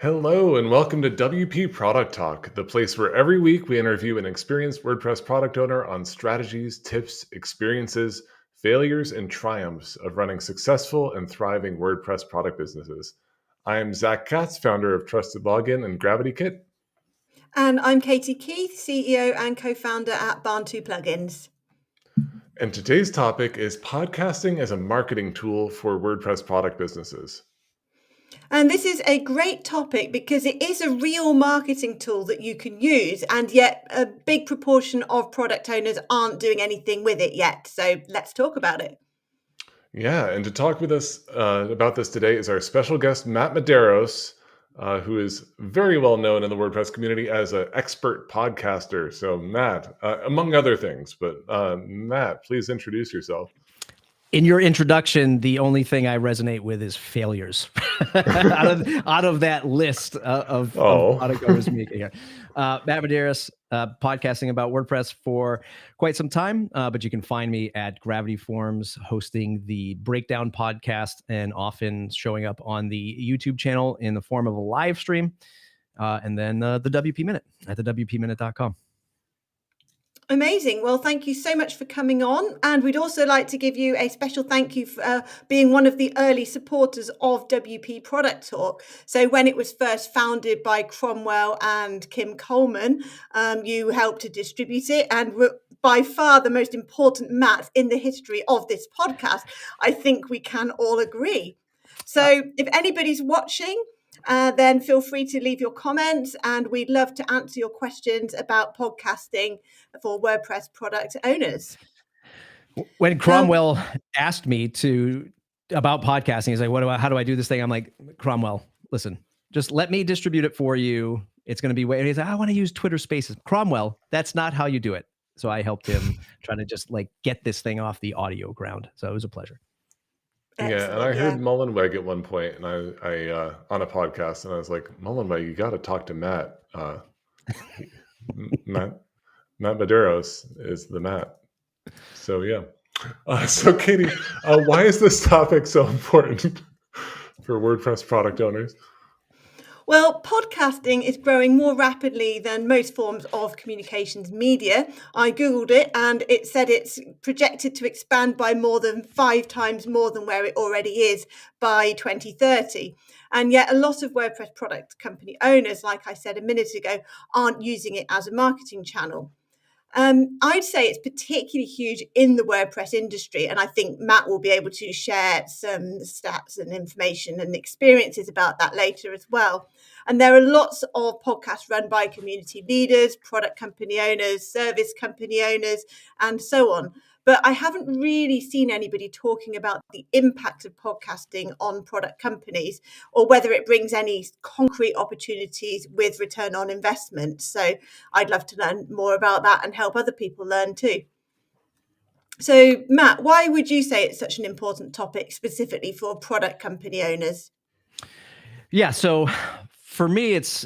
Hello, and welcome to WP Product Talk, the place where every week we interview an experienced WordPress product owner on strategies, tips, experiences, failures, and triumphs of running successful and thriving WordPress product businesses. I am Zach Katz, founder of Trusted Login and Gravity Kit. And I'm Katie Keith, CEO and co-founder at Barn2 Plugins. And today's topic is podcasting as a marketing tool for WordPress product businesses. And this is a great topic because it is a real marketing tool that you can use, and yet a big proportion of product owners aren't doing anything with it yet. So let's talk about it. Yeah, and to talk with us about this today is our special guest, Matt Medeiros, who is very well known in the WordPress community as an expert podcaster. So, Matt, among other things, but Matt, please introduce yourself. In your introduction, the only thing I resonate with is failures out of that list of product owners making here. Matt Medeiros, podcasting about WordPress for quite some time, but you can find me at Gravity Forms, hosting the Breakdown podcast and often showing up on the YouTube channel in the form of a live stream, and then the WP Minute at thewpminute.com. Amazing. Well, thank you so much for coming on. And we'd also like to give you a special thank you for being one of the early supporters of WP Product Talk. So when it was first founded by Cromwell and Kim Coleman, you helped to distribute it and were by far the most important Matt in the history of this podcast. I think we can all agree. So if anybody's watching, then feel free to leave your comments, and we'd love to answer your questions about podcasting for WordPress product owners. When Cromwell asked me about podcasting, he's like, how do I do this thing? I'm like, Cromwell, listen, just let me distribute it for you. It's going to be way. He's like, I want to use Twitter Spaces. Cromwell, that's not how you do it. So I helped him try to just get this thing off the audio ground. So it was a pleasure. Excellent, yeah, and I heard Mullenweg at one point, and I on a podcast, and I was like, Mullenweg, you got to talk to Matt. Matt Medeiros is the Matt. So yeah. So Katie, why is this topic so important for WordPress product owners? Well, podcasting is growing more rapidly than most forms of communications media. I Googled it and it said it's projected to expand by more than 5 times more than where it already is by 2030. And yet a lot of WordPress product company owners, like I said a minute ago, aren't using it as a marketing channel. I'd say it's particularly huge in the WordPress industry, and I think Matt will be able to share some stats and information and experiences about that later as well. And there are lots of podcasts run by community leaders, product company owners, service company owners, and so on. But I haven't really seen anybody talking about the impact of podcasting on product companies or whether it brings any concrete opportunities with return on investment. So I'd love to learn more about that and help other people learn too. So Matt, why would you say it's such an important topic specifically for product company owners? Yeah, so for me, it's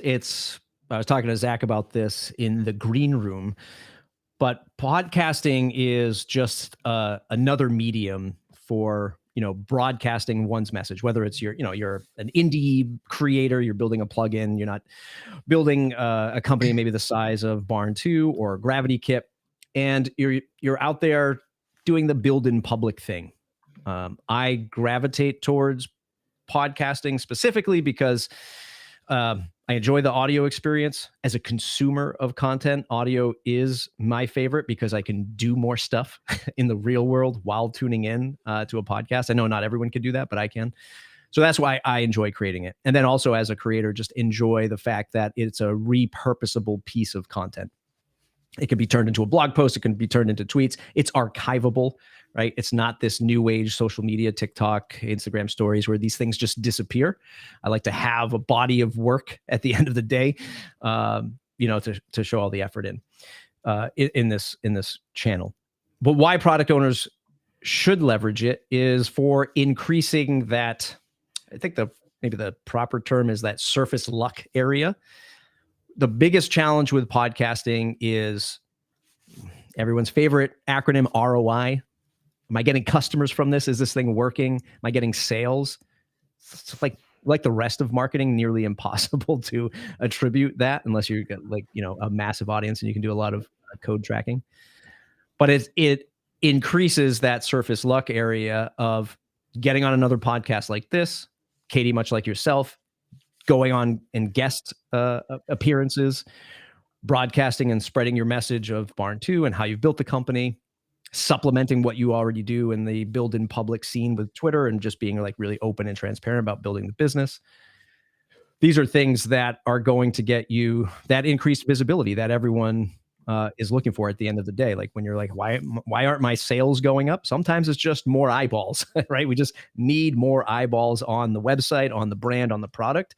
I was talking to Zach about this in the green room. But podcasting is just another medium for broadcasting one's message. Whether it's you're an indie creator, you're building a plugin, you're not building a company maybe the size of Barn2 or Gravity Kit, and you're out there doing the build in public thing. I gravitate towards podcasting specifically because I enjoy the audio experience. As a consumer of content, audio is my favorite because I can do more stuff in the real world while tuning in to a podcast. I know not everyone can do that, but I can. So that's why I enjoy creating it. And then also as a creator, just enjoy the fact that it's a repurposable piece of content. It can be turned into a blog post. It can be turned into tweets. It's archivable, right? It's not this new age social media, TikTok, Instagram stories where these things just disappear. I like to have a body of work at the end of the day, to show all the effort in this channel. But why product owners should leverage it is for increasing that. I think maybe the proper term is that surface luck area. The biggest challenge with podcasting is everyone's favorite acronym, ROI. Am I getting customers from this? Is this thing working? Am I getting sales? It's like like the rest of marketing, nearly impossible to attribute that unless you've got like, a massive audience and you can do a lot of code tracking. But it increases that surface luck area of getting on another podcast like this, Katie, much like yourself, going on and guest appearances, broadcasting and spreading your message of Barn 2 and how you've built the company, supplementing what you already do in the build in public scene with Twitter, and just being like really open and transparent about building the business. These are things that are going to get you that increased visibility that everyone is looking for at the end of the day. Like when you're like, why aren't my sales going up? Sometimes it's just more eyeballs, right? We just need more eyeballs on the website, on the brand, on the product.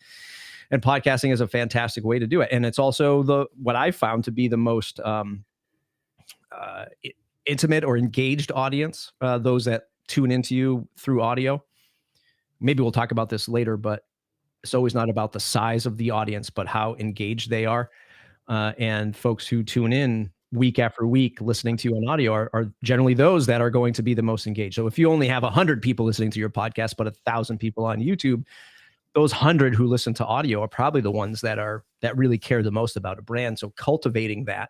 And podcasting is a fantastic way to do it. And it's also what I found to be the most intimate or engaged audience, those that tune into you through audio. Maybe we'll talk about this later, but it's always not about the size of the audience, but how engaged they are. And folks who tune in week after week listening to you on audio are generally those that are going to be the most engaged. So if you only have 100 people listening to your podcast, but 1,000 people on YouTube, those 100 who listen to audio are probably the ones that really care the most about a brand. So cultivating that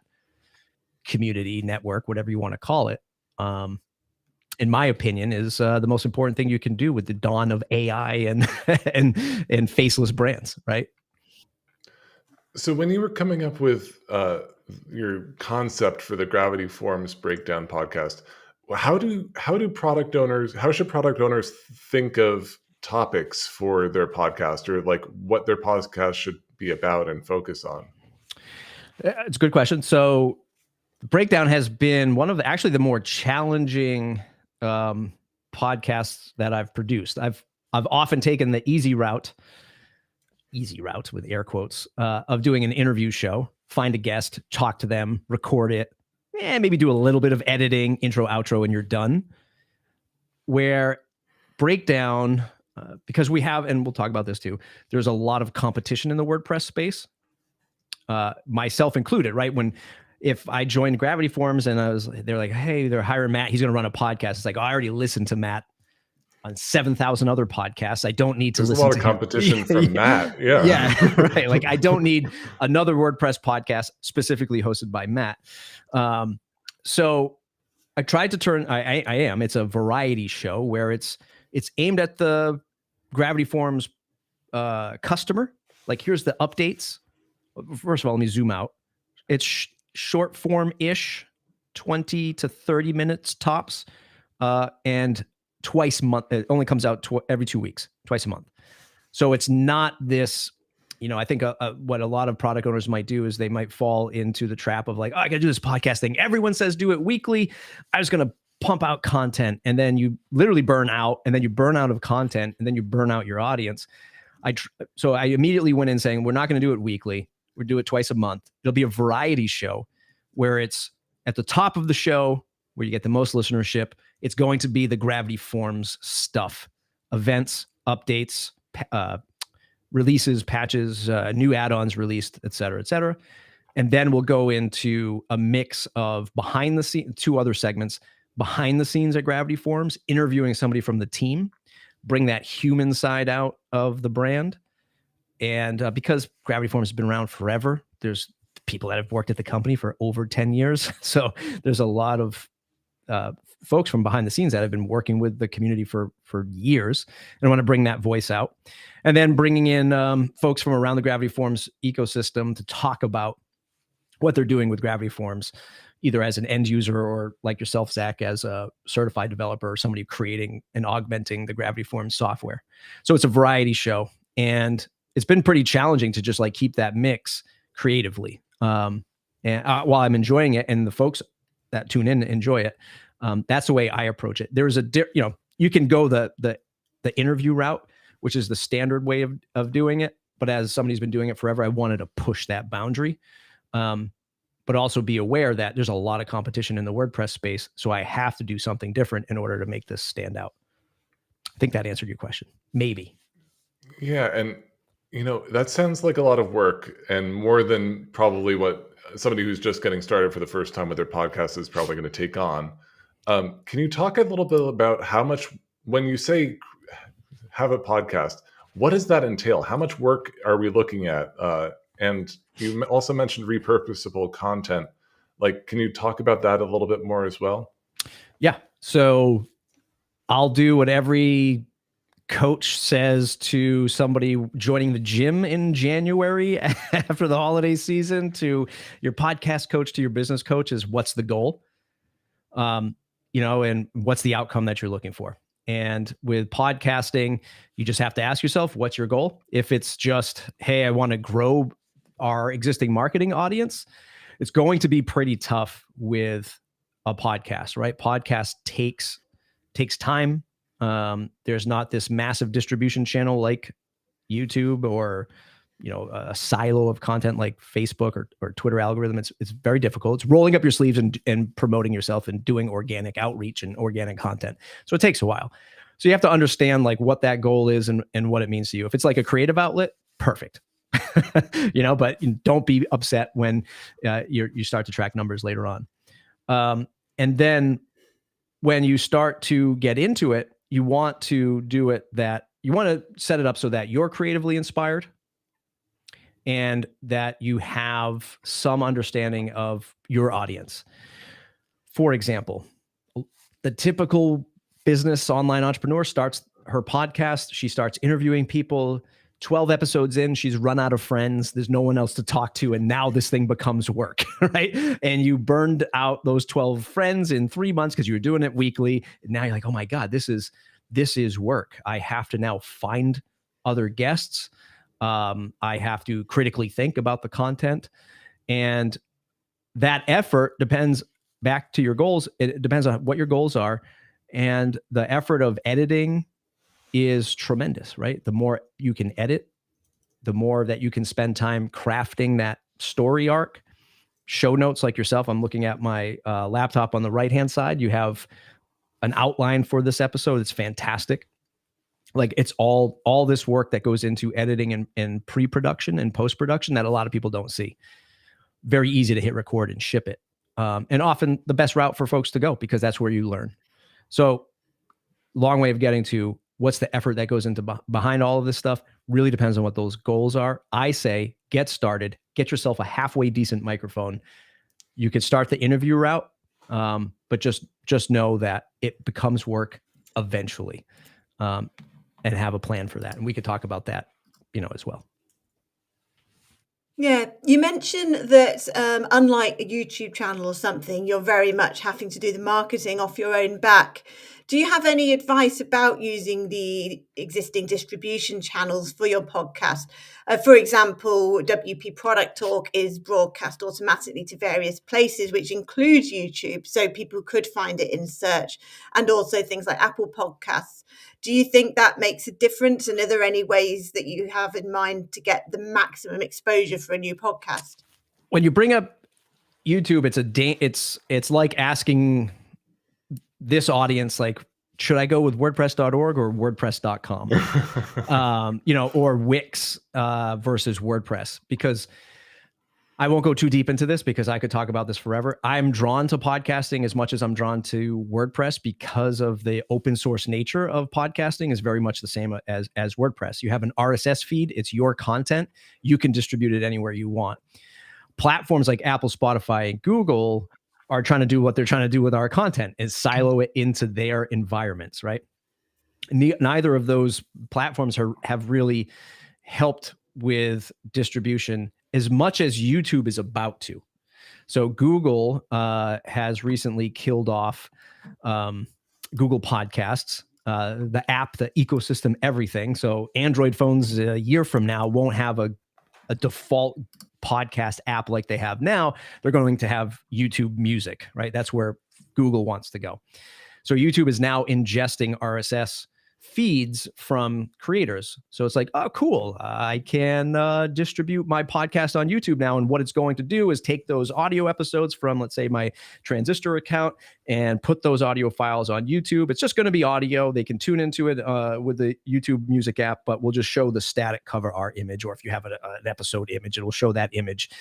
community network, whatever you want to call it, in my opinion, is the most important thing you can do with the dawn of AI and faceless brands, right? So when you were coming up with your concept for the Gravity Forms Breakdown podcast, how should product owners think of topics for their podcast, or like what their podcast should be about and focus on? It's a good question. So the Breakdown has been one of the more challenging podcasts that I've produced. I've often taken the easy route with air quotes, of doing an interview show, find a guest, talk to them, record it, and maybe do a little bit of editing, intro, outro, and you're done. Where Breakdown, because we have, and we'll talk about this too, there's a lot of competition in the WordPress space, myself included, right? If I joined Gravity Forms and they're like, hey, they're hiring Matt, he's going to run a podcast. It's like, I already listened to Matt on 7,000 other podcasts. I don't need to listen to There's a lot of competition from Matt. Yeah. Yeah. Right. Like I don't need another WordPress podcast specifically hosted by Matt. So I tried to turn, it's a variety show where it's aimed at the Gravity Forms customer. Like here's the updates. First of all, let me zoom out. It's short form-ish, 20 to 30 minutes tops. And twice a month. It only comes out every 2 weeks, twice a month. So it's not this, I think what a lot of product owners might do is they might fall into the trap of like, oh, I got to do this podcast thing. Everyone says do it weekly. I'm just going to pump out content. And then you literally burn out, and then you burn out of content, and then you burn out your audience. So I immediately went in saying, we're not going to do it weekly. We'll do it twice a month. It'll be a variety show where it's at the top of the show where you get the most listenership. It's going to be the Gravity Forms stuff, events, updates, releases, patches, new add-ons released, et cetera, et cetera. And then we'll go into a mix of behind the scenes, 2 other segments, behind the scenes at Gravity Forms, interviewing somebody from the team, bring that human side out of the brand. And because Gravity Forms has been around forever, there's people that have worked at the company for over 10 years. So there's a lot of folks from behind the scenes that have been working with the community for years, and I want to bring that voice out. And then bringing in folks from around the Gravity Forms ecosystem to talk about what they're doing with Gravity Forms, either as an end user or like yourself, Zach, as a certified developer or somebody creating and augmenting the Gravity Forms software. So it's a variety show, and it's been pretty challenging to just like keep that mix creatively. And while I'm enjoying it, and the folks that tune in enjoy it, that's the way I approach it. There's you can go the interview route, which is the standard way of doing it. But as somebody who's been doing it forever, I wanted to push that boundary. But also be aware that there's a lot of competition in the WordPress space. So I have to do something different in order to make this stand out. I think that answered your question. Maybe. Yeah. And, that sounds like a lot of work, and more than probably what somebody who's just getting started for the first time with their podcast is probably going to take on. Can you talk a little bit about how much, when you say have a podcast, What does that entail? How much work are we looking at? And you also mentioned repurposable content. Like, can you talk about that a little bit more as well? Yeah. So I'll do what every coach says to somebody joining the gym in January after the holiday season, to your podcast coach, to your business coach, is what's the goal? And what's the outcome that you're looking for? And with podcasting, you just have to ask yourself, what's your goal? If it's just, hey, I want to grow our existing marketing audience, it's going to be pretty tough with a podcast, right? Podcast takes time. There's not this massive distribution channel like YouTube, or a silo of content like Facebook or Twitter algorithm. It's very difficult. It's rolling up your sleeves and promoting yourself and doing organic outreach and organic content. So it takes a while. So you have to understand like what that goal is and what it means to you. If it's like a creative outlet, perfect. But don't be upset when you start to track numbers later on. And then when you start to get into it, you want to set it up so that you're creatively inspired and that you have some understanding of your audience. For example, the typical business online entrepreneur starts her podcast. She starts interviewing people. 12 episodes in, she's run out of friends. There's no one else to talk to. And now this thing becomes work, right? And you burned out those 12 friends in 3 months because you were doing it weekly. And now you're like, oh my God, this is work. I have to now find other guests. I have to critically think about the content. And that effort depends, back to your goals. It depends on what your goals are. And the effort of editing is tremendous, right? The more you can edit, the more that you can spend time crafting that story arc. Show notes like yourself. I'm looking at my laptop on the right-hand side. You have an outline for this episode. It's fantastic. Like, it's all this work that goes into editing and pre-production and post-production that a lot of people don't see. Very easy to hit record and ship it. And often the best route for folks to go, because that's where you learn. So long way of getting to what's the effort that goes into behind all of this stuff. Really depends on what those goals are. I say, get started, get yourself a halfway decent microphone. You could start the interview route, but just know that it becomes work eventually, and have a plan for that. And we could talk about that, as well. Yeah, you mentioned that unlike a YouTube channel or something, you're very much having to do the marketing off your own back. Do you have any advice about using the existing distribution channels for your podcast? For example, WP Product Talk is broadcast automatically to various places, which includes YouTube, so people could find it in search, and also things like Apple Podcasts. Do you think that makes a difference? And are there any ways that you have in mind to get the maximum exposure for a new podcast? When you bring up YouTube, it's like asking this audience, like, should I go with WordPress.org or WordPress.com? Or Wix versus WordPress, because I won't go too deep into this because I could talk about this forever. I'm drawn to podcasting as much as I'm drawn to WordPress because of the open source nature of podcasting is very much the same as WordPress. You have an RSS feed. It's your content. You can distribute it anywhere you want. Platforms like Apple, Spotify, and Google are trying to do what they're trying to do with our content, is silo it into their environments, right? Neither of those platforms have really helped with distribution as much as YouTube is about to. So Google has recently killed off Google Podcasts, the app, the ecosystem, everything. So Android phones a year from now won't have a default podcast app like they have now. They're going to have YouTube Music, right? That's where Google wants to go. So YouTube is now ingesting RSS feeds from creators. So it's like, oh, cool. I can distribute my podcast on YouTube now. And what it's going to do is take those audio episodes from, let's say, my Transistor account and put those audio files on YouTube. It's just going to be audio. They can tune into it with the YouTube Music app, but we'll just show the static cover art image. Or if you have an episode image, it will show that image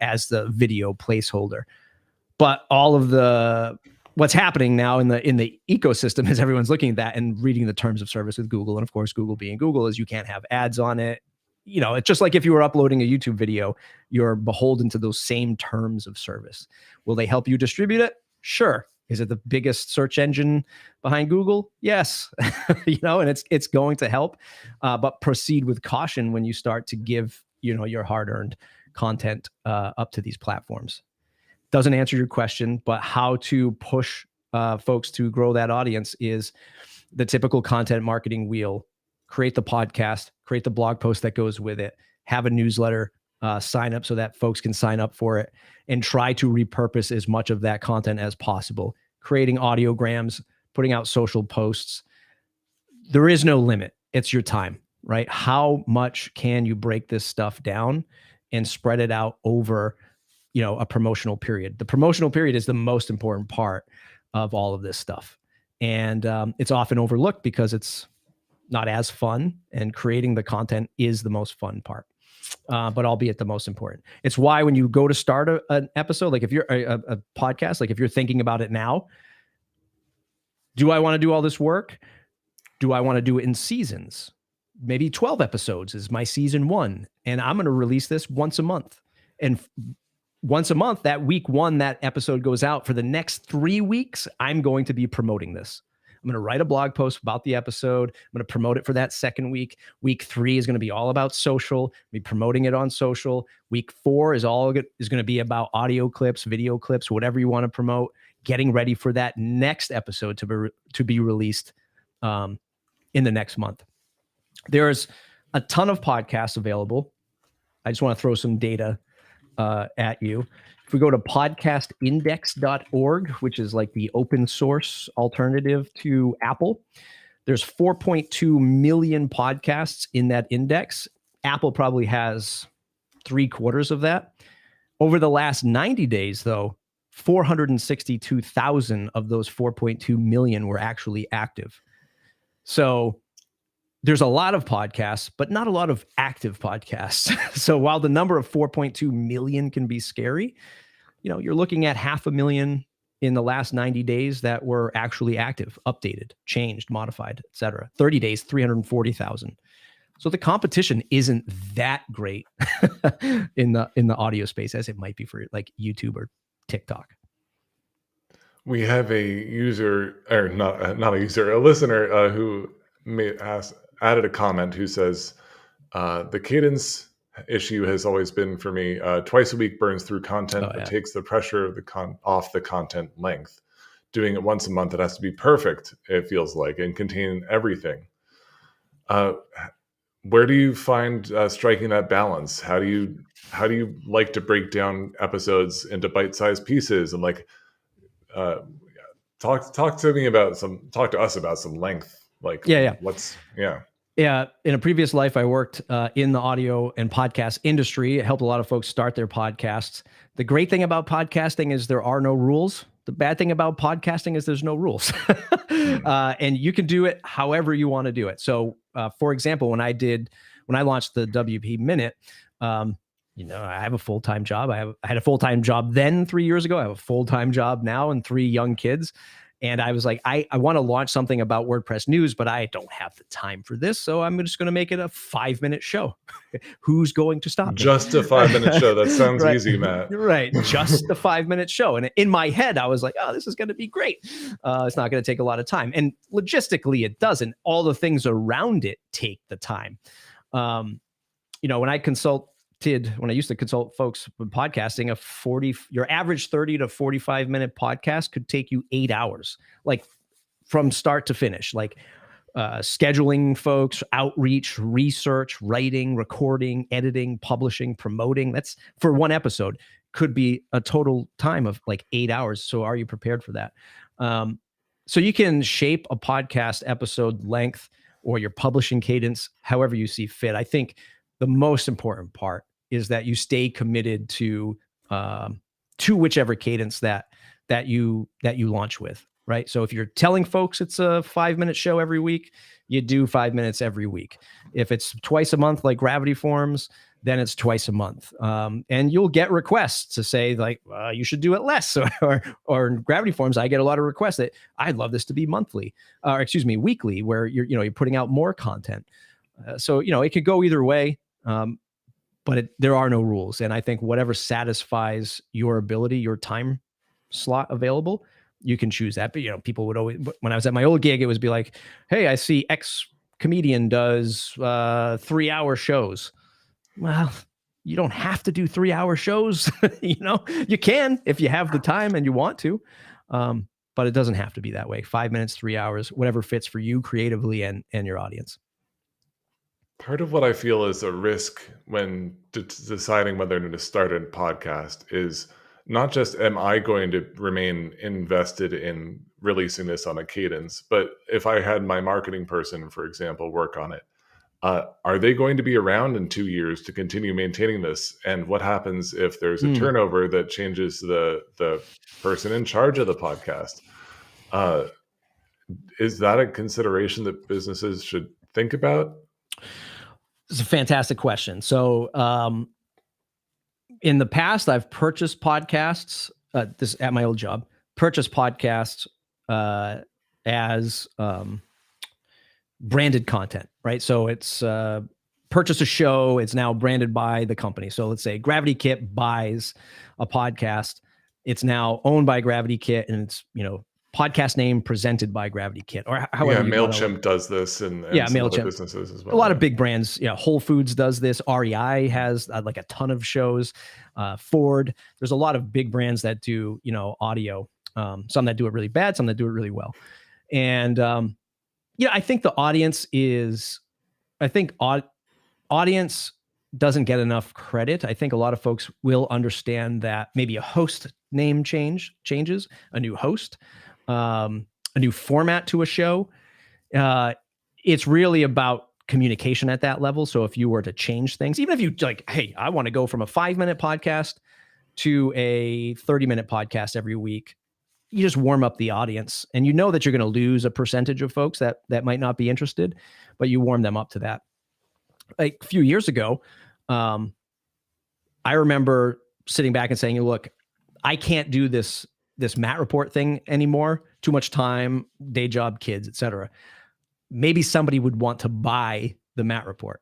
as the video placeholder. But all of the what's happening now in the ecosystem is everyone's looking at that and reading the terms of service with Google. And of course, Google being Google is you can't have ads on it. You know, it's just like if you were uploading a YouTube video, you're beholden to those same terms of service. Will they help you distribute it? Sure. Is it the biggest search engine behind Google? Yes. You know, and it's going to help, but proceed with caution when you start to give, you know, your hard-earned content up to these platforms. Doesn't answer your question, but how to push folks to grow that audience is the typical content marketing wheel. Create the podcast, create the blog post that goes with it, have a newsletter, sign up so that folks can sign up for it, and try to repurpose as much of that content as possible. Creating audiograms, putting out social posts. There is no limit. It's your time, right? How much can you break this stuff down and spread it out over, you know, a promotional period? The promotional period is the most important part of all of this stuff. And it's often overlooked because it's not as fun, and creating the content is the most fun part, but albeit the most important. It's why when you go to start an episode, like if you're a podcast, like if you're thinking about it now, do I want to do all this work? Do I want to do it in seasons? Maybe 12 episodes is my season 1, and I'm going to release this once a month. And once a month, that week 1, that episode goes out. For the next 3 weeks, I'm going to be promoting this. I'm going to write a blog post about the episode. I'm going to promote it for that second week. Week 3 is going to be all about social. Be promoting it on social. Week 4 is going to be about audio clips, video clips, whatever you want to promote. Getting ready for that next episode to be released in the next month. There's a ton of podcasts available. I just want to throw some data at you. If we go to podcastindex.org, which is like the open source alternative to Apple, there's 4.2 million podcasts in that index. Apple probably has 3/4 of that. Over the last 90 days, though, 462,000 of those 4.2 million were actually active. So there's a lot of podcasts, but not a lot of active podcasts. So while the number of 4.2 million can be scary, you know, you're looking at 500,000 in the last 90 days that were actually active, updated, changed, modified, et cetera. 30 days, 340,000. So the competition isn't that great in the audio space as it might be for like YouTube or TikTok. We have a user, or not a user, a listener who added a comment who says, the cadence issue has always been for me, twice a week burns through content, but takes the pressure of off the content length. Doing it once a month, it has to be perfect, it feels like, and contain everything. Where do you find striking that balance? How do you like to break down episodes into bite-sized pieces, and like talk to us about some length? Like, Yeah. In a previous life, I worked in the audio and podcast industry. It helped a lot of folks start their podcasts. The great thing about podcasting is there are no rules. The bad thing about podcasting is there's no rules. And you can do it however you want to do it. So, for example, when I launched the WP Minute, you know, I have a full-time job. I had a full-time job then 3 years ago. I have a full-time job now and 3 young kids. And I was like, I want to launch something about WordPress news, but I don't have the time for this. So I'm just going to make it a 5-minute show. Who's going to stop me? Just a 5-minute show. That sounds right. Easy, Matt. Right. Just a 5-minute show. And in my head, I was like, oh, this is going to be great. It's not going to take a lot of time. And logistically, it doesn't. All the things around it take the time. You know, when I used to consult folks with podcasting, your average 30 to 45 minute podcast could take you 8 hours, like from start to finish, like scheduling folks, outreach, research, writing, recording, editing, publishing, promoting. That's for one episode could be a total time of like 8 hours. So are you prepared for that? So you can shape a podcast episode length or your publishing cadence, however you see fit. I think the most important part is that you stay committed to whichever cadence that you launch with, right? So if you're telling folks it's a 5-minute show every week, you do 5 minutes every week. If it's twice a month like Gravity Forms, then it's twice a month. And you'll get requests to say like, you should do it less. Or in Gravity Forms, I get a lot of requests that I'd love this to be weekly, where you're putting out more content. So, it could go either way. But there are no rules. And I think whatever satisfies your ability, your time slot available, you can choose that. But, people would always, when I was at my old gig, it would be like, hey, I see X comedian does 3-hour shows. Well, you don't have to do 3-hour shows. You can if you have the time and you want to, but it doesn't have to be that way. 5 minutes, 3 hours, whatever fits for you creatively and your audience. Part of what I feel is a risk when deciding whether to start a podcast is not just am I going to remain invested in releasing this on a cadence, but if I had my marketing person, for example, work on it, are they going to be around in 2 years to continue maintaining this? And what happens if there's a turnover that changes the person in charge of the podcast? Is that a consideration that businesses should think about? It's a fantastic question. So in the past, I've purchased podcasts, this at my old job, purchased podcasts as branded content, right? So it's purchase a show, it's now branded by the company. So let's say Gravity Kit buys a podcast. It's now owned by Gravity Kit, and it's, podcast name presented by Gravity Kit, or however. Yeah, MailChimp does this, and some other businesses as well. A lot of big brands, Whole Foods does this. REI has like a ton of shows. Ford, there's a lot of big brands that do, audio. Some that do it really bad, some that do it really well. And I think the audience audience doesn't get enough credit. I think a lot of folks will understand that maybe a host name changes, a new host, a new format to a show. It's really about communication at that level. So if you were to change things, even if you like, hey, I want to go from a 5-minute podcast to a 30-minute podcast every week, you just warm up the audience, and that you're going to lose a percentage of folks that might not be interested, but you warm them up to that. Like a few years ago, I remember sitting back and saying, look, I can't do this Matt Report thing anymore. Too much time, day job, kids, etc. Maybe somebody would want to buy the Matt Report.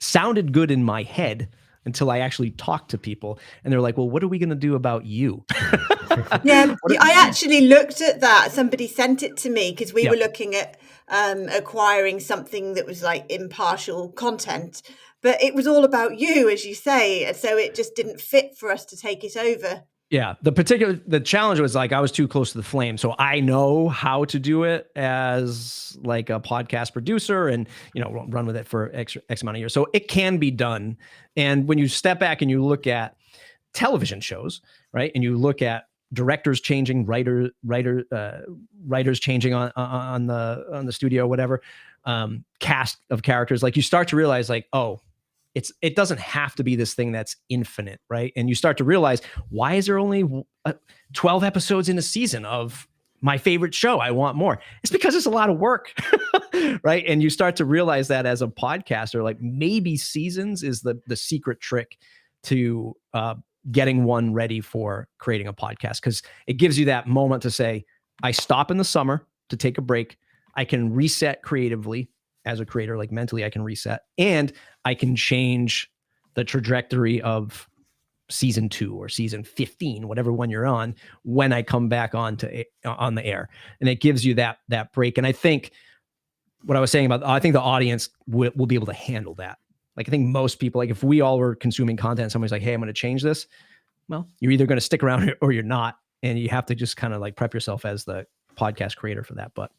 Sounded good in my head until I actually talked to people, and they're like, well, what are we going to do about you? Yeah, I actually looked at that. Somebody sent it to me because we were looking at acquiring something that was like impartial content, but it was all about you, as you say. And so it just didn't fit for us to take it over. Yeah. The challenge was like, I was too close to the flame. So I know how to do it as like a podcast producer and, run with it for X amount of years. So it can be done. And when you step back and you look at television shows, right, and you look at directors changing, writers changing on the studio, whatever, cast of characters, like you start to realize like, oh, it doesn't have to be this thing that's infinite, right? And you start to realize, why is there only 12 episodes in a season of my favorite show? I want more. It's because it's a lot of work, right? And you start to realize that as a podcaster, like maybe seasons is the secret trick to getting one ready for creating a podcast, because it gives you that moment to say, I stop in the summer to take a break. I can reset creatively as a creator, like mentally I can reset, and I can change the trajectory of season 2 or season 15, whatever one you're on, when I come back on the air. And it gives you that break. And I think what I was saying about, I think the audience will be able to handle that. Like, I think most people, like if we all were consuming content, somebody's like, hey, I'm going to change this. Well, you're either going to stick around or you're not. And you have to just kind of like prep yourself as the podcast creator for that. But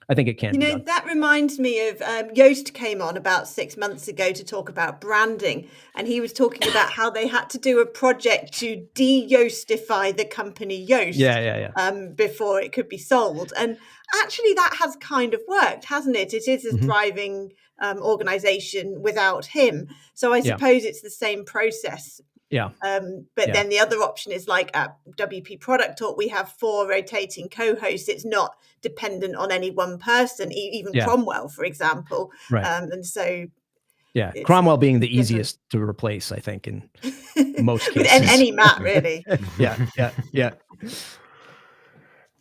I think it can be done. That reminds me of Yoast came on about 6 months ago to talk about branding. And he was talking about how they had to do a project to de-Yoastify the company Yoast before it could be sold. And actually that has kind of worked, hasn't it? It is a thriving organization without him. So I suppose it's the same process. Yeah. But then the other option is like at WP Product Talk, we have 4 rotating co-hosts. It's not dependent on any one person, even Cromwell, for example. Right. And so Yeah. It's Cromwell being the different. easiest to replace, I think, in most With cases. any Matt, really. Yeah.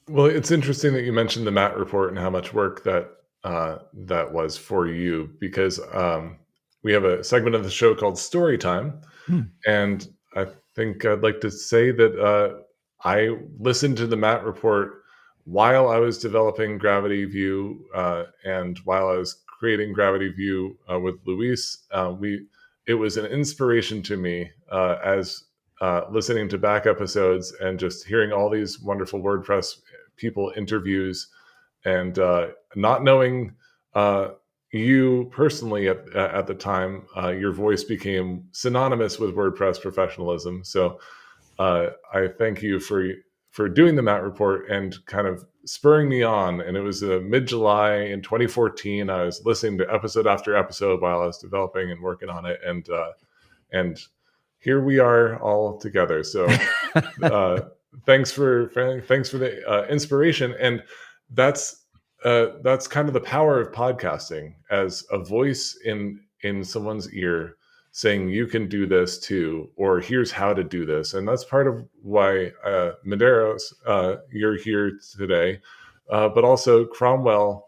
Well, it's interesting that you mentioned the Matt report and how much work that was for you, because we have a segment of the show called Story Time, and I think I'd like to say that I listened to the Matt report while I was developing Gravity View, and while I was creating Gravity View with Luis. It was an inspiration to me as listening to back episodes and just hearing all these wonderful WordPress people interviews, and not knowing you personally at the time, your voice became synonymous with WordPress professionalism. So I thank you for doing the Matt report and kind of spurring me on. And it was mid-July in 2014. I was listening to episode after episode while I was developing and working on it, and here we are all together. So thanks for the inspiration. And that's kind of the power of podcasting, as a voice in someone's ear saying you can do this too, or here's how to do this. And that's part of why Medeiros, you're here today, but also Cromwell.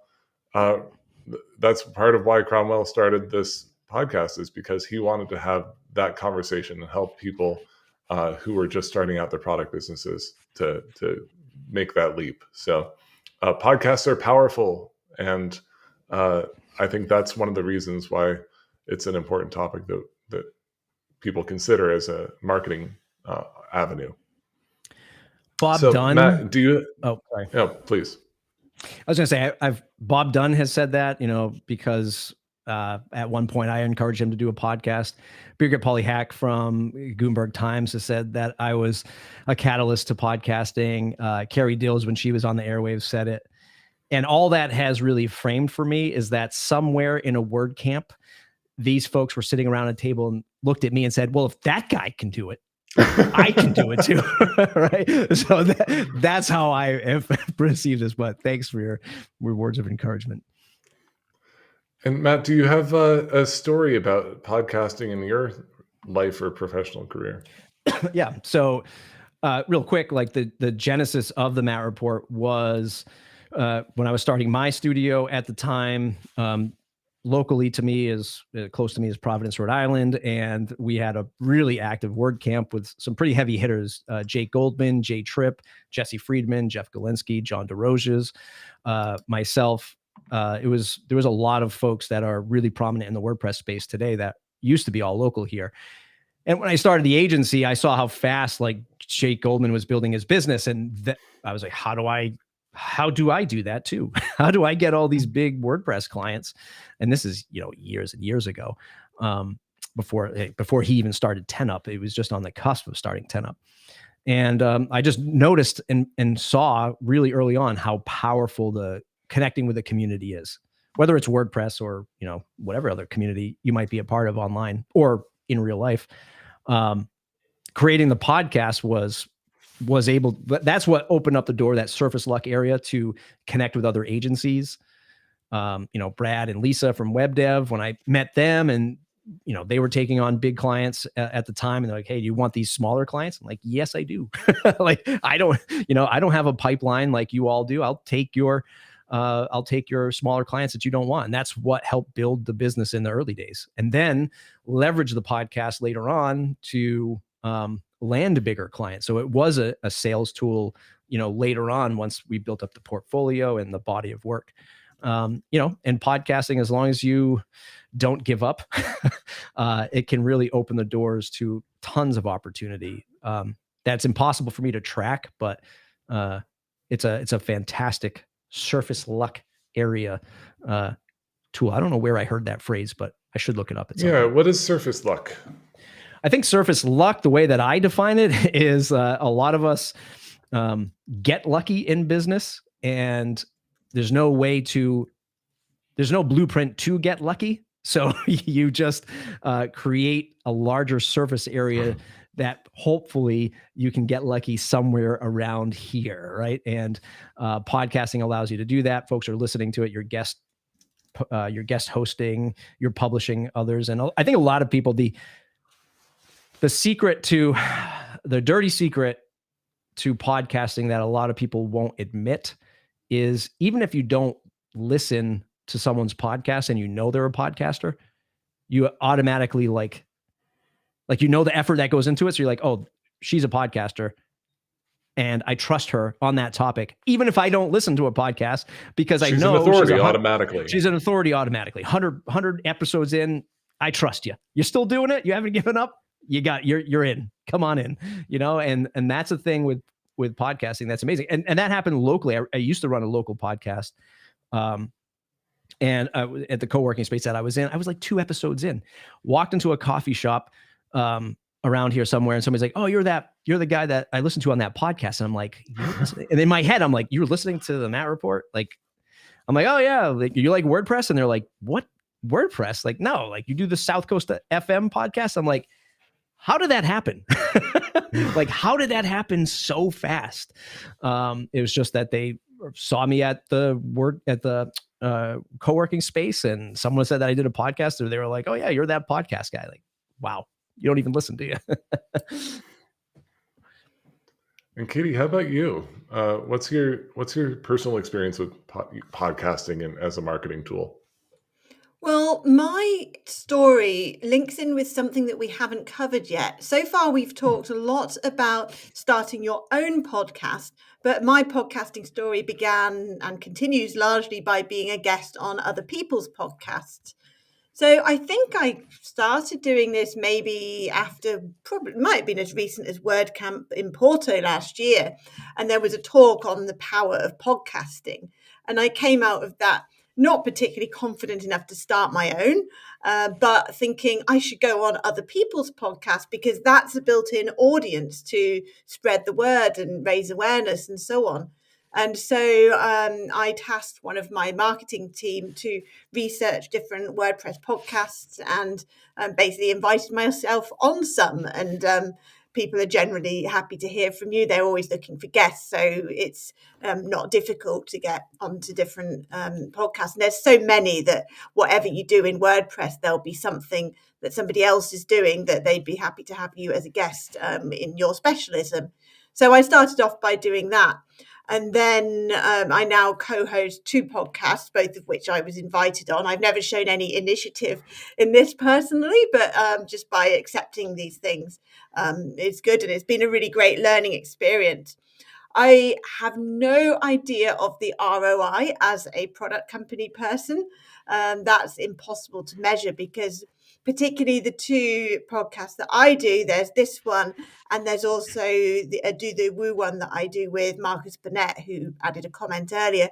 That's part of why Cromwell started this podcast, is because he wanted to have that conversation and help people who are just starting out their product businesses to make that leap. So podcasts are powerful, and I think that's one of the reasons why it's an important topic that people consider as a marketing avenue. Bob So, Dunn. Matt, do you? Oh, sorry. Yeah, please. I was going to say, Bob Dunn has said that, because at one point I encouraged him to do a podcast. Birgit Polyhack from Gutenberg Times has said that I was a catalyst to podcasting. Carrie Dills, when she was on the airwaves, said it. And all that has really framed for me is that somewhere in a WordCamp, these folks were sitting around a table and looked at me and said, well, if that guy can do it, I can do it too. Right. So that's how I have perceived this, but thanks for your words of encouragement. And Matt, do you have a story about podcasting in your life or professional career? Yeah. So real quick, like the genesis of the Matt report was when I was starting my studio at the time. Locally to me is close to me is Providence, Rhode Island. And we had a really active WordCamp with some pretty heavy hitters, Jake Goldman, Jay Tripp, Jesse Friedman, Jeff Galinsky, John DeRoges, myself. There was a lot of folks that are really prominent in the WordPress space today that used to be all local here. And when I started the agency, I saw how fast like Jake Goldman was building his business. And I was like, how do I do that too? How do I get all these big WordPress clients? And this is, years and years ago, before he even started 10up. It was just on the cusp of starting 10up. And I just noticed and saw really early on how powerful the connecting with the community is, whether it's WordPress or, whatever other community you might be a part of online or in real life. Creating the podcast was able, that's what opened up the door, that surface luck area, to connect with other agencies. Brad and Lisa from WebDev, when I met them and, they were taking on big clients at the time, and they're like, hey, do you want these smaller clients? I'm like, yes, I do. Like, I don't have a pipeline like you all do. I'll take your smaller clients that you don't want. And that's what helped build the business in the early days, and then leverage the podcast later on to, land a bigger client. So it was a sales tool, later on, once we built up the portfolio and the body of work, and podcasting, as long as you don't give up, it can really open the doors to tons of opportunity. That's impossible for me to track, but it's a fantastic surface luck area tool. I don't know where I heard that phrase, but I should look it up. Yeah. What is surface luck? I think surface luck, the way that I define it, is a lot of us get lucky in business, and there's no blueprint to get lucky. So you just create a larger surface area that hopefully you can get lucky somewhere around here, right? And podcasting allows you to do that. Folks are listening to it. Your guest you're guest hosting, you're publishing others. And I think a lot of people, the dirty secret to podcasting that a lot of people won't admit is, even if you don't listen to someone's podcast and you know they're a podcaster, you automatically like the effort that goes into it. So you're like, oh, she's a podcaster and I trust her on that topic, even if I don't listen to a podcast, because she's I know an authority automatically. She's an authority automatically. 100 episodes in, I trust you. You're still doing it. You haven't given up. You're in. Come on in. And that's the thing with podcasting. That's amazing. And that happened locally. I used to run a local podcast. And at the co-working space that I was in, I was like 2 episodes in, walked into a coffee shop around here somewhere, and somebody's like, oh, you're the guy that I listened to on that podcast. And I'm like, and in my head, I'm like, you're listening to the Matt Report? Like, I'm like, oh yeah, like, you like WordPress? And they're like, what, WordPress? Like, no, like, you do the South Coast FM podcast? I'm like, how did that happen? Like, how did that happen so fast? It was just that they saw me at the co-working space, and someone said that I did a podcast, or they were like, oh yeah, you're that podcast guy. Like, wow, you don't even listen, do you? And Katie, how about you? What's your personal experience with podcasting and as a marketing tool? Well, my story links in with something that we haven't covered yet. So far, we've talked a lot about starting your own podcast, but my podcasting story began and continues largely by being a guest on other people's podcasts. So I think I started doing this maybe after, probably might have been as recent as WordCamp in Porto last year. And there was a talk on the power of podcasting. And I came out of that not particularly confident enough to start my own, but thinking I should go on other people's podcasts, because that's a built-in audience to spread the word and raise awareness and so on. And so I tasked one of my marketing team to research different WordPress podcasts, and basically invited myself on some. And people are generally happy to hear from you. They're always looking for guests, so it's not difficult to get onto different podcasts. And there's so many that whatever you do in WordPress, there'll be something that somebody else is doing that they'd be happy to have you as a guest in your specialism. So I started off by doing that. And then I now co-host 2 podcasts, both of which I was invited on. I've never shown any initiative in this personally, but just by accepting these things, it's good. And it's been a really great learning experience. I have no idea of the ROI as a product company person. That's impossible to measure, because particularly the 2 podcasts that I do, there's this one, and there's also the Woo one that I do with Marcus Burnett, who added a comment earlier,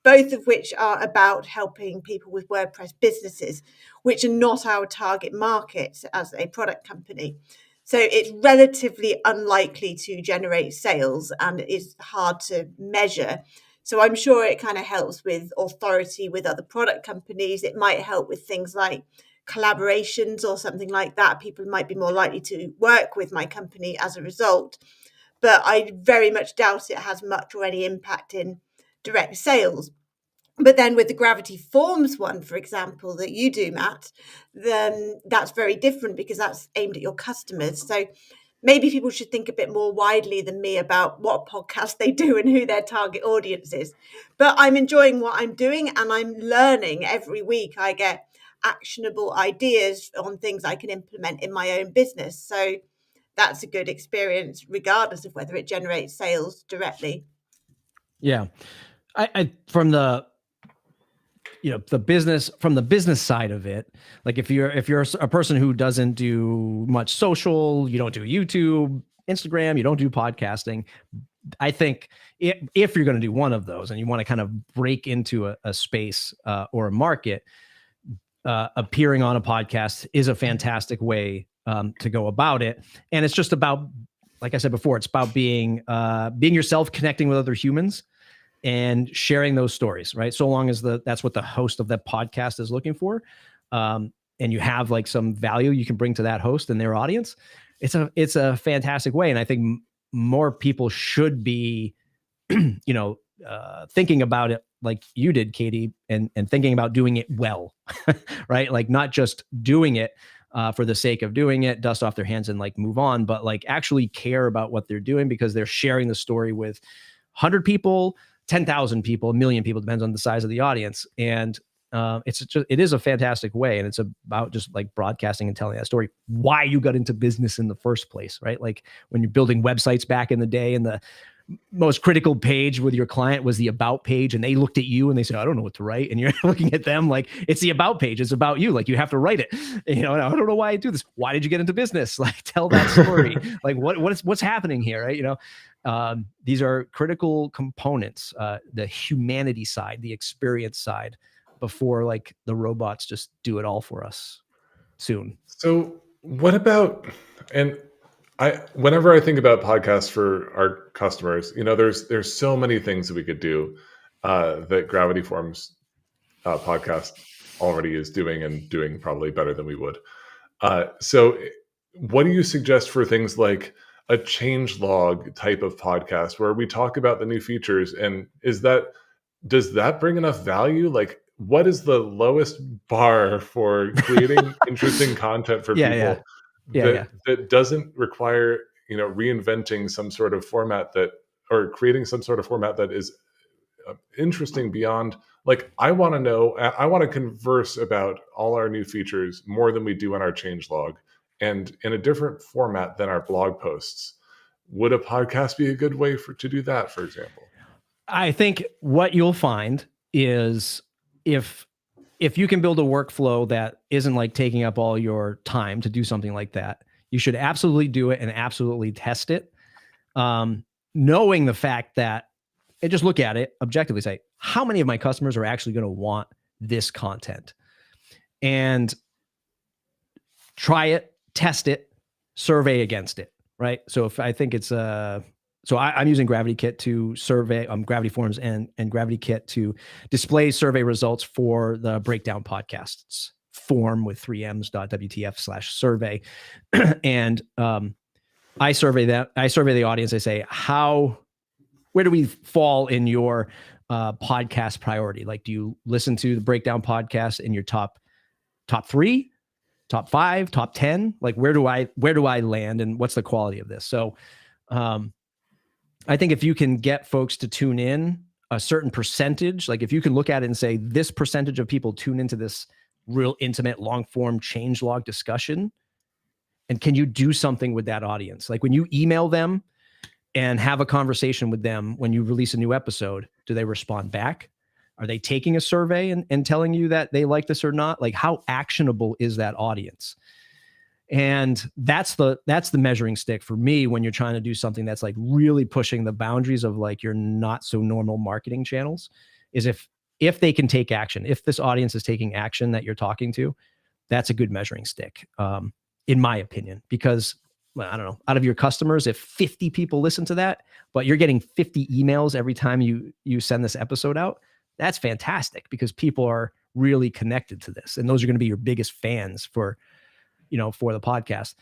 both of which are about helping people with WordPress businesses, which are not our target market as a product company. So it's relatively unlikely to generate sales, and it's hard to measure. So I'm sure it kind of helps with authority with other product companies. It might help with things like collaborations or something like that. People might be more likely to work with my company as a result. But I very much doubt it has much or any impact in direct sales. But then with the Gravity Forms one, for example, that you do, Matt, then that's very different, because that's aimed at your customers. So maybe people should think a bit more widely than me about what podcast they do and who their target audience is. But I'm enjoying what I'm doing, and I'm learning every week. I get actionable ideas on things I can implement in my own business. So that's a good experience, regardless of whether it generates sales directly. Yeah. I from the business side of it, like if you're a person who doesn't do much social, you don't do YouTube, Instagram, you don't do podcasting, I think if you're going to do one of those and you want to kind of break into a space or a market, appearing on a podcast is a fantastic way to go about it. And it's just about, like I said before, it's about being yourself, connecting with other humans, and sharing those stories, right? So long as that's what the host of that podcast is looking for, and you have like some value you can bring to that host and their audience, it's a fantastic way. And I think more people should be, thinking about it like you did, Katie, and thinking about doing it well, right? Like not just doing it for the sake of doing it, dust off their hands and like move on, but like actually care about what they're doing because they're sharing the story with 100 people, 10,000 people, a million people, depends on the size of the audience. And it is a fantastic way. And it's about just like broadcasting and telling that story, why you got into business in the first place, right? Like when you're building websites back in the day and the most critical page with your client was the about page, and they looked at you and they said, I don't know what to write. And you're looking at them like, it's the about page. It's about you. Like you have to write it. And, I don't know why I do this. Why did you get into business? Like tell that story. Like what's happening here, right? These are critical components, the humanity side, the experience side, before like the robots just do it all for us soon. So what about, and whenever I think about podcasts for our customers, there's so many things that we could do that Gravity Forms podcast already is doing and doing probably better than we would. So what do you suggest for things like a changelog type of podcast where we talk about the new features? And does that bring enough value? Like, what is the lowest bar for creating interesting content for people that doesn't require, reinventing some sort of format or creating some sort of format that is interesting beyond, like, I want to converse about all our new features more than we do on our changelog and in a different format than our blog posts. Would a podcast be a good way to do that, for example? I think what you'll find is if you can build a workflow that isn't like taking up all your time to do something like that, you should absolutely do it and absolutely test it. Knowing the fact that, and just look at it objectively, say, how many of my customers are actually going to want this content? And try it, test it, survey against it, right? So if I think it's I'm using Gravity Kit to survey Gravity Forms and Gravity Kit to display survey results for the Breakdown podcasts form with 3ms.wtf/survey. And I survey the audience. I say, where do we fall in your podcast priority? Like, do you listen to the Breakdown podcast in your top 3, top 5, top 10? Like, where do I land, and what's the quality of this? So, I think if you can get folks to tune in a certain percentage, like if you can look at it and say, this percentage of people tune into this real intimate, long form changelog discussion, and can you do something with that audience? Like when you email them and have a conversation with them when you release a new episode, do they respond back? Are they taking a survey and telling you that they like this or not? Like, how actionable is that audience? And that's the measuring stick for me when you're trying to do something that's like really pushing the boundaries of like your not so normal marketing channels, is if they can take action, if this audience is taking action that you're talking to, that's a good measuring stick, in my opinion. Because, well, I don't know, out of your customers, if 50 people listen to that, but you're getting 50 emails every time you send this episode out, that's fantastic, because people are really connected to this. And those are going to be your biggest fans for the podcast.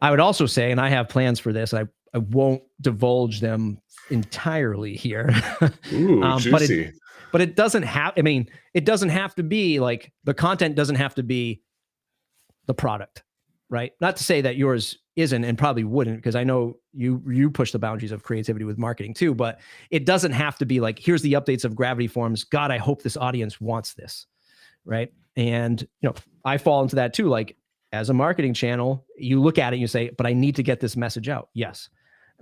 I would also say, and I have plans for this, I won't divulge them entirely here. Ooh, juicy. But it doesn't have, it doesn't have to be like, the content doesn't have to be the product, right? Not to say that yours isn't, and probably wouldn't, because I know you push the boundaries of creativity with marketing too, but it doesn't have to be like, here's the updates of Gravity Forms. God, I hope this audience wants this, right? And, I fall into that too. Like, as a marketing channel, you look at it and you say, but I need to get this message out. Yes.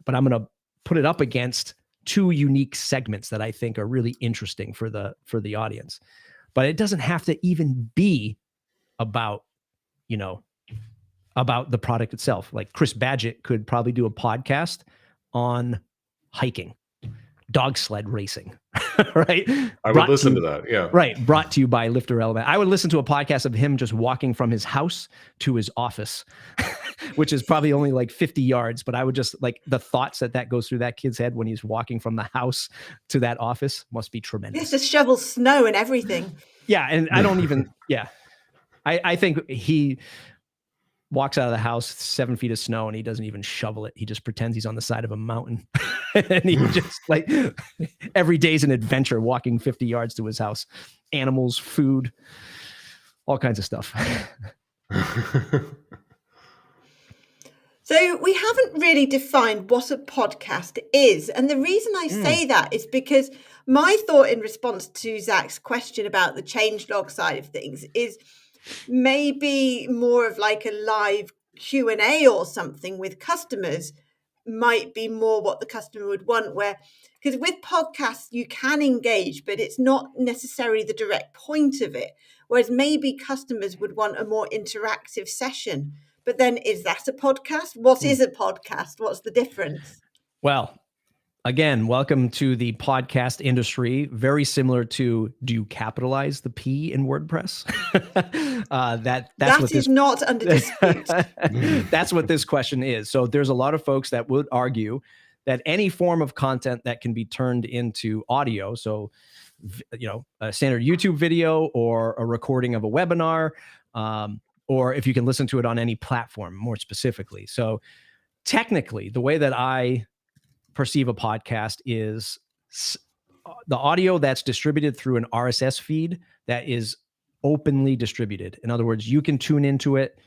But I'm going to put it up against 2 unique segments that I think are really interesting for the audience. But it doesn't have to even be about the product itself. Like Chris Badgett could probably do a podcast on hiking, dog sled racing, right? I would listen to that. Yeah. Right. Brought to you by Lifter Element. I would listen to a podcast of him just walking from his house to his office, which is probably only like 50 yards. But I would just like the thoughts that goes through that kid's head when he's walking from the house to that office must be tremendous. It's just shovel snow and everything. Yeah. And I don't even, I think he walks out of the house 7 feet of snow and he doesn't even shovel it. He just pretends he's on the side of a mountain. And he just like every day's an adventure, walking 50 yards to his house, animals, food, all kinds of stuff. So we haven't really defined what a podcast is. And the reason I say that is because my thought in response to Zach's question about the changelog side of things is maybe more of like a live Q&A or something with customers might be more what the customer would want, where because with podcasts you can engage, but it's not necessarily the direct point of it, whereas maybe customers would want a more interactive session. But then is that a podcast? What is a podcast? What's the difference? Well, again, welcome to the podcast industry. Very similar to, do you capitalize the P in WordPress? That's what is not under dispute. That's what this question is. So there's a lot of folks that would argue that any form of content that can be turned into audio, so a standard YouTube video or a recording of a webinar, or if you can listen to it on any platform, more specifically. So technically, the way that I perceive a podcast is the audio that's distributed through an RSS feed that is openly distributed. In other words, you can tune into it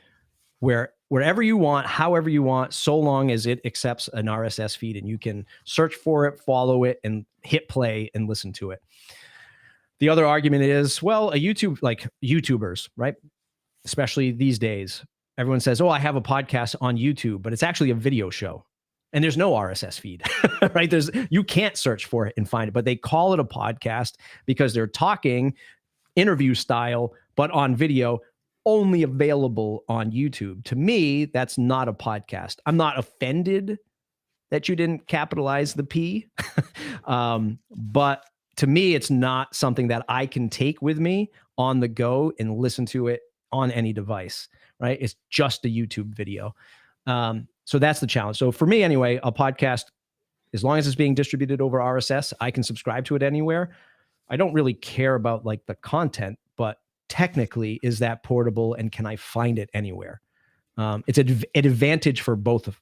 wherever you want, however you want, so long as it accepts an RSS feed, and you can search for it, follow it, and hit play and listen to it. The other argument is, well, YouTubers, right? Especially these days, everyone says, oh, I have a podcast on YouTube, but it's actually a video show. And there's no RSS feed, right? You can't search for it and find it, but they call it a podcast because they're talking interview style, but on video, only available on YouTube. To me, that's not a podcast. I'm not offended that you didn't capitalize the P, but to me, it's not something that I can take with me on the go and listen to it on any device, right? It's just a YouTube video. So that's the challenge. So for me anyway, a podcast, as long as it's being distributed over RSS, I can subscribe to it anywhere. I don't really care about like the content, but technically, is that portable and can I find it anywhere? It's an advantage for both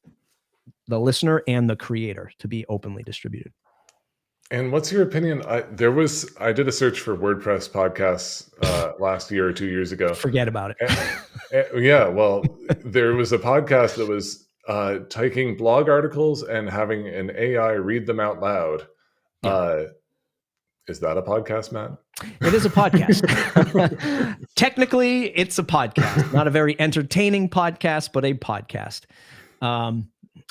the listener and the creator to be openly distributed. And what's your opinion? I did a search for WordPress podcasts last year or 2 years ago. Forget about it. Yeah, well, there was a podcast that was taking blog articles and having an AI read them out loud. Yeah. Is that a podcast, Matt? It is a podcast. Technically, it's a podcast. Not a very entertaining podcast, but a podcast.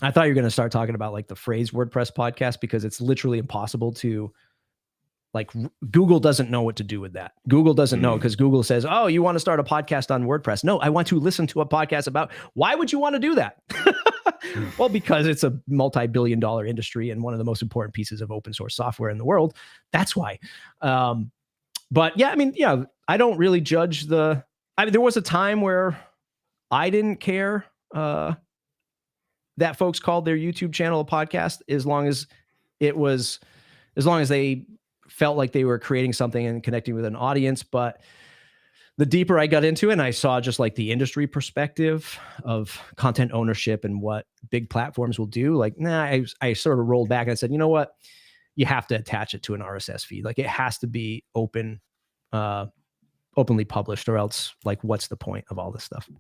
I thought you were going to start talking about like the phrase WordPress podcast, because it's literally impossible to, like, Google doesn't know what to do with that. Google doesn't know, because Google says, oh, you want to start a podcast on WordPress? No, I want to listen to a podcast about. Why would you want to do that? Well, because it's a multi-billion-dollar industry and one of the most important pieces of open source software in the world. That's why. But yeah, I mean, yeah, I don't really judge there was a time where I didn't care that folks called their YouTube channel a podcast, as long as they felt like they were creating something and connecting with an audience. But the deeper I got into it, and I saw just like the industry perspective of content ownership and what big platforms will do, like, I sort of rolled back and I said, you know what? You have to attach it to an RSS feed. Like, it has to be openly published, or else, like, what's the point of all this stuff?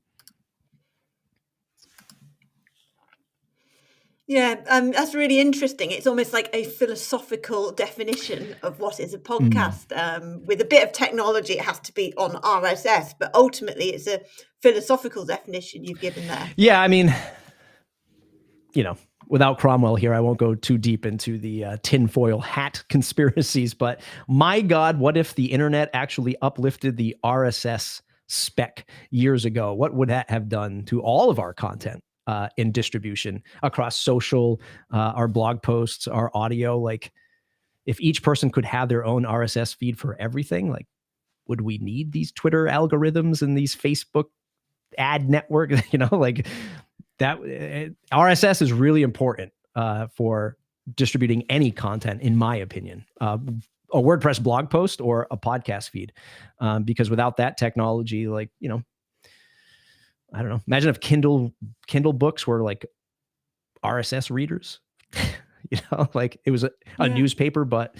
Yeah, that's really interesting. It's almost like a philosophical definition of what is a podcast. With a bit of technology, it has to be on RSS, but ultimately it's a philosophical definition you've given there. Yeah, I mean, without Cromwell here, I won't go too deep into the tinfoil hat conspiracies, but my God, what if the internet actually uplifted the RSS spec years ago? What would that have done to all of our content? In distribution across social, our blog posts, our audio? Like, if each person could have their own RSS feed for everything, like, would we need these Twitter algorithms and these Facebook ad network? Like that. RSS is really important for distributing any content, in my opinion. A WordPress blog post or a podcast feed, because without that technology, like, I don't know. Imagine if Kindle books were like RSS readers. like it was a newspaper, but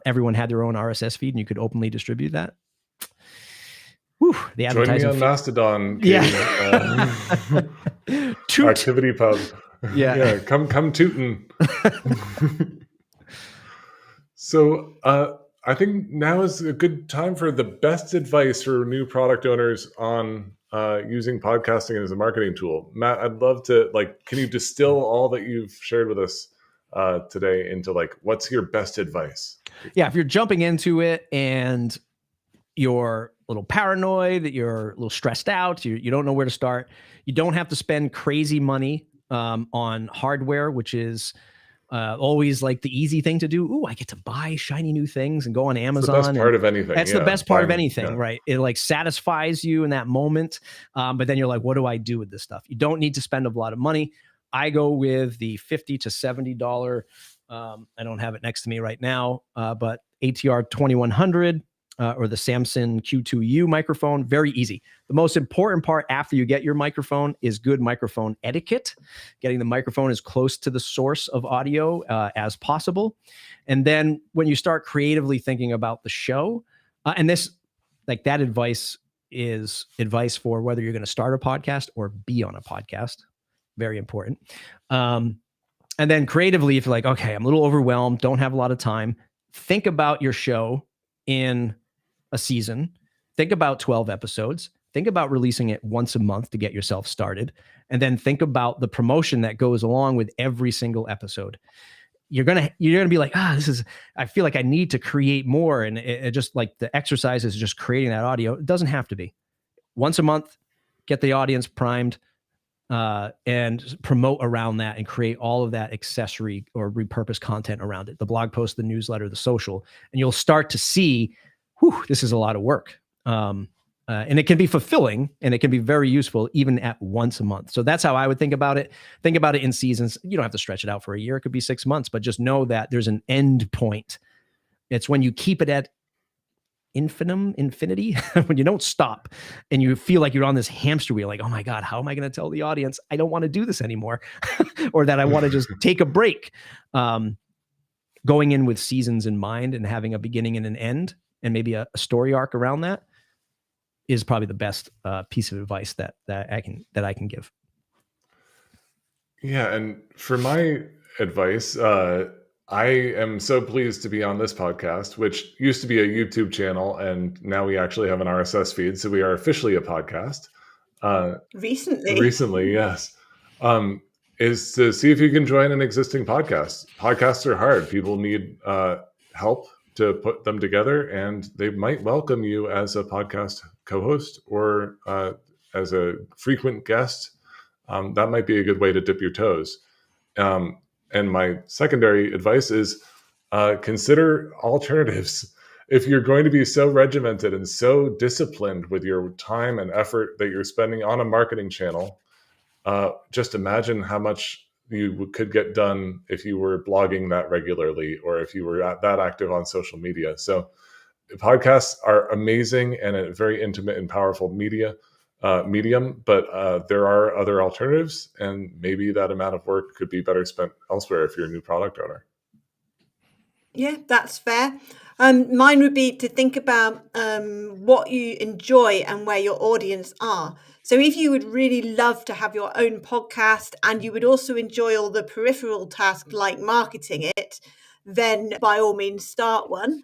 everyone had their own RSS feed and you could openly distribute that. Whew, the Join me on Mastodon. Activity Pub. Yeah. Come tootin'. So I think now is a good time for the best advice for new product owners on using podcasting as a marketing tool. Matt, I'd love to, can you distill all that you've shared with us today into what's your best advice? Yeah, if you're jumping into it and you're a little paranoid, that you're a little stressed out, you don't know where to start, you don't have to spend crazy money on hardware, which is always like the easy thing to do. Ooh, I get to buy shiny new things and go on Amazon. It's the best part of anything. That's the best part of anything, right? It satisfies you in that moment. But then you're like, what do I do with this stuff? You don't need to spend a lot of money. I go with the $50 to $70. I don't have it next to me right now, but ATR 2100 or the Samson Q2U microphone, very easy. The most important part after you get your microphone is good microphone etiquette, getting the microphone as close to the source of audio as possible. And then when you start creatively thinking about the show, and this, that advice is advice for whether you're going to start a podcast or be on a podcast. Very important. And then creatively, if you're like, okay, I'm a little overwhelmed, don't have a lot of time, think about your show in a season, think about 12 episodes, think about releasing it once a month to get yourself started, and then think about the promotion that goes along with every single episode. You're gonna be like, I feel like I need to create more, and it just like the exercise is just creating that audio. It doesn't have to be. Once a month, get the audience primed, and promote around that and create all of that accessory or repurposed content around it. The blog post, the newsletter, the social, and you'll start to see, this is a lot of work. And it can be fulfilling and it can be very useful even at once a month. So that's how I would think about it. Think about it in seasons. You don't have to stretch it out for a year. It could be 6 months, but just know that there's an end point. It's when you keep it at infinity, when you don't stop and you feel like you're on this hamster wheel, like, oh my God, how am I going to tell the audience I don't want to do this anymore? Or that I want to just take a break. Going in with seasons in mind and having a beginning and an end, and maybe a story arc around that, is probably the best piece of advice that I can give. Yeah, and for my advice, I am so pleased to be on this podcast, which used to be a YouTube channel, and now we actually have an RSS feed, so we are officially a podcast. Recently, yes. Is to see if you can join an existing podcast. Podcasts are hard. People need help to put them together, and they might welcome you as a podcast co-host or as a frequent guest. That might be a good way to dip your toes. And my secondary advice is consider alternatives. If you're going to be so regimented and so disciplined with your time and effort that you're spending on a marketing channel, just imagine how much you could get done if you were blogging that regularly or if you were that active on social media. So podcasts are amazing and a very intimate and powerful medium, but there are other alternatives, and maybe that amount of work could be better spent elsewhere if you're a new product owner. Yeah, that's fair. Mine would be to think about what you enjoy and where your audience are. So if you would really love to have your own podcast and you would also enjoy all the peripheral tasks like marketing it, then by all means start one.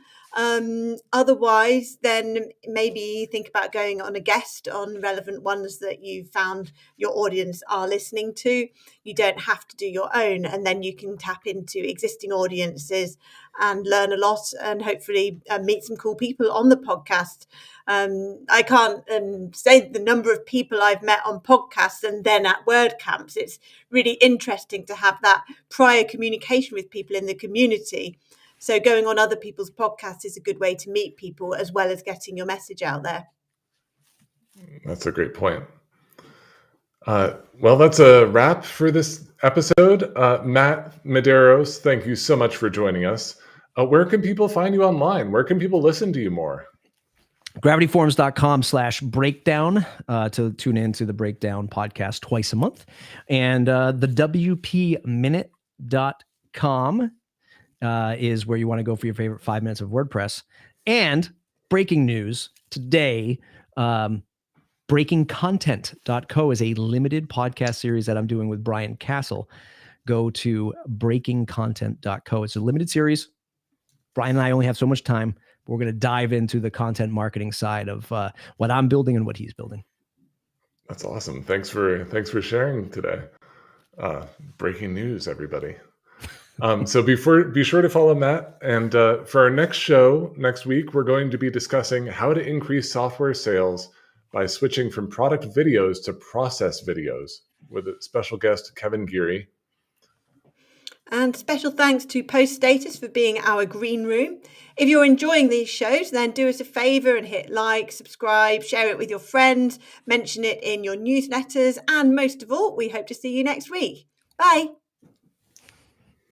Otherwise, then maybe think about going on a guest on relevant ones that you found your audience are listening to. You don't have to do your own, and then you can tap into existing audiences and learn a lot and hopefully meet some cool people on the podcast. I can't say the number of people I've met on podcasts and then at WordCamps. It's really interesting to have that prior communication with people in the community. So going on other people's podcasts is a good way to meet people as well as getting your message out there. That's a great point. Well, that's a wrap for this episode. Matt Medeiros, thank you so much for joining us. Where can people find you online? Where can people listen to you more? gravityforums.com/breakdown to tune into the Breakdown podcast twice a month, and the WPminute.com WordPress.com is where you want to go for your favorite 5 minutes of WordPress. And breaking news today, breakingcontent.co is a limited podcast series that I'm doing with Brian Castle. Go to breakingcontent.co. It's a limited series. Brian and I only have so much time. We're going to dive into the content marketing side of what I'm building and what he's building. That's awesome. Thanks for sharing today. Breaking news, everybody. So be sure to follow Matt. And for our next show next week, we're going to be discussing how to increase software sales by switching from product videos to process videos with a special guest, Kevin Geary. And special thanks to Post Status for being our green room. If you're enjoying these shows, then do us a favor and hit like, subscribe, share it with your friends, mention it in your newsletters. And most of all, we hope to see you next week. Bye.